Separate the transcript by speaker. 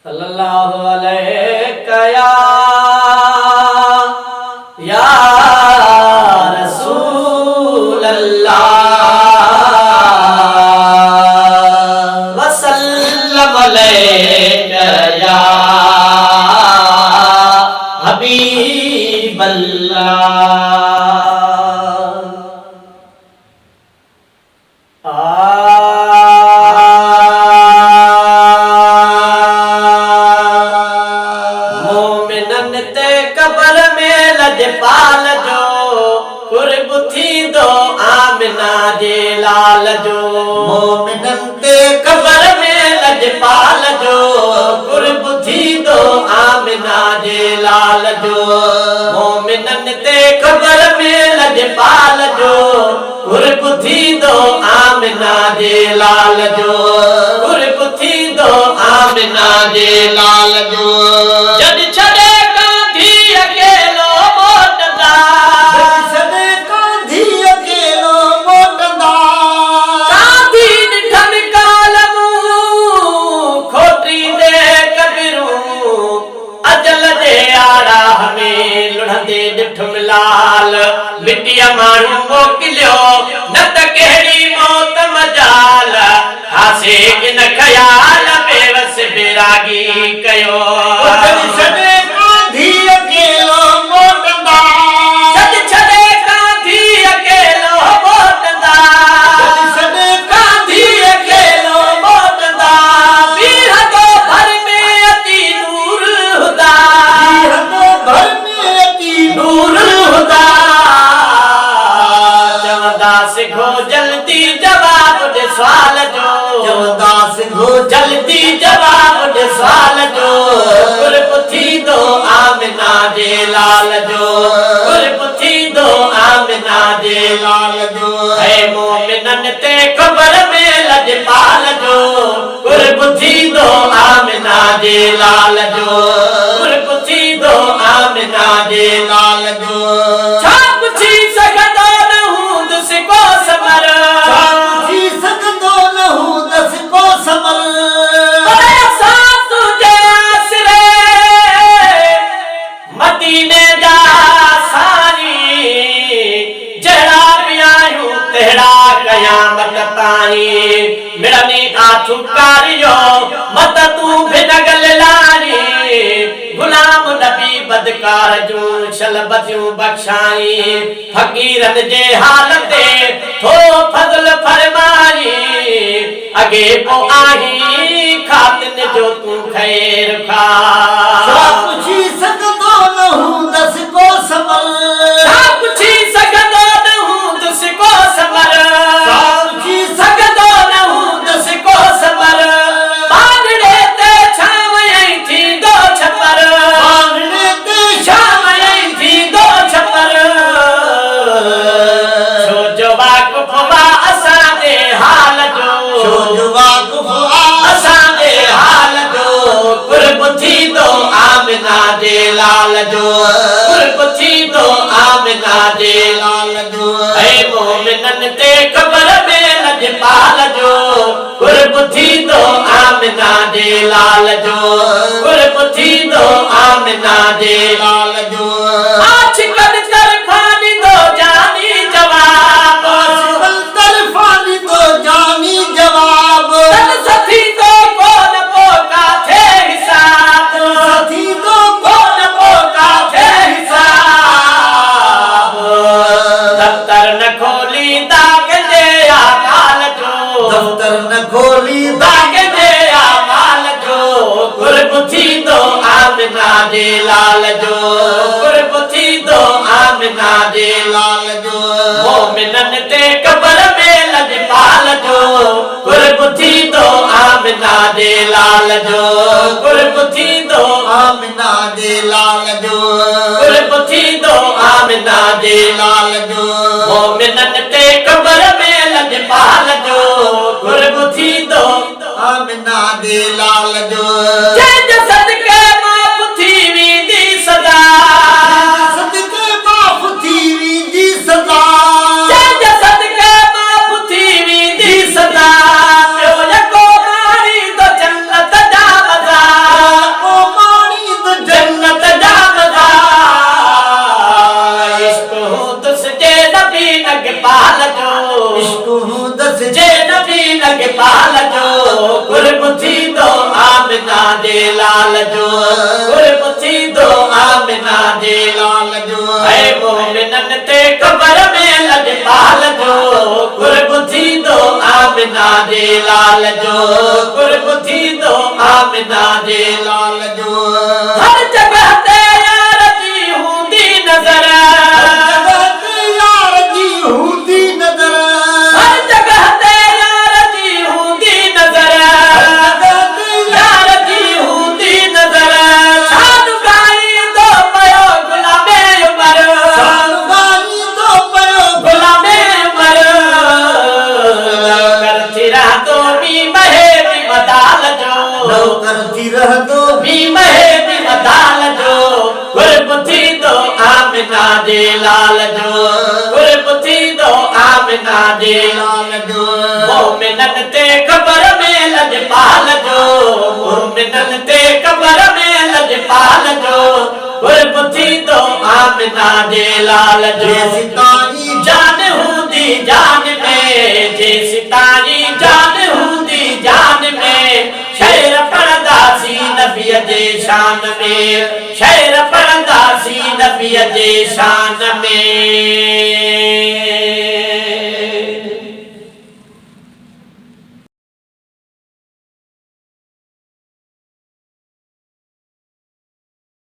Speaker 1: सल्लल्लाहु अलैहि या रसूल अल्लाह वसल्लम अलैका या हबीब पाल जो कुर्ब थी दो आमिना जे लाल जो मोमिनन ते कबर में लजपाल जो कुर्ब थी दो आमिना जे लाल जो मोमिनन ते कबर में लजपाल जो कुर्ब थी दो आमिना जे लाल जो कुर्ब थी दो आमिना जे लाल जो जद छड़े लाल मिटिया माण्हू मोकिलियो न त कहिड़ी मौत मजाल हासे इन ख़याल बेवस बेरागी कयो जल्दी जवाब दे सवाल जो जल्दी जवाब दे सवाल जो कुर्ब थी दो आमिना जे लाल जो कुर्ब थी दो आमिना जे लाल जो है मोमिनन ते कबर में लजपाल जो कुर्ब थी दो आमिना जे लाल जो कुर्ब थी दो आमिना जे लाल जो छा पुछी सघंदो न हूं दुसको समर मिड़नी आठू कारियो मत तू भिनगल लारी गुलाम नबी बदकार जूं शलबतियूं बख्शाई फकीरन जे हालते थो फज़ल फरमाई अगे पो आही खातिन जो तू खैर खा पुछी सघंदो न हूं दस को समर पुछी सघंदो न हूं दस को समर लाल जो कुर्ब थी दो आमिना जे लाल जो ऐ मोमिनन ते कबर में लजपाल जो कुर्ब थी दो आमिना जे लाल जो कुर्ब थी दो आमिना जे लाल जो आज कल तरफानी दो जानी जवाब तरफानी दो जानी जवाब तन सथी तो कौन पोका थे हिसाब सथी तो दफ्तर न खोली दाग जे आमाल जो कुर्ब थी दो आमिना जे लाल जो कुर्ब थी दो आमिना जे लाल जो मोमिनन ते कबर में लजपाल जो कुर्ब थी दो आमिना जे लाल जो कुर्ब थी दो आमिना जे लाल जो कुर्ब थी दो आमिना जे लाल जो मोमिनन ते कबर में लजपाल जो कुर्ब थी दो आमिना जे लाल जो जंहिंजे सदके माफ़ थी वेंदी सदा सदके माफ़ थी वेंदी सदा जंहिंजे सदके माफ़ थी वेंदी सदा पियो यको मारी तो जन्नत जा मज़ा लाल जो गुरबथी दो आमिना जे लाल जो ऐ मोमिनन ते कबर में लजपाल जो गुरबथी दो आमिना जे लाल जो गुरबथी दो आमिना जे लाल जो हर जगह ते यार जी हूंदी नजर करती रह दो भी महे भी मदाल जो गुरबथी दो आमिना जे लाल जो गुरबथी दो आमिना जे लाल जो मोमिनन ते कबर में लजपाल जो मोमिनन ते कबर में लजपाल जो गुरबथी दो आमिना जे लाल जो सिताई जान हूंदी जान में जे सिताई जान हूंदी जान में शेर पढ़ंदासी नबीअ जे शान में शेर पढ़ंदासी नबीअ जे शान में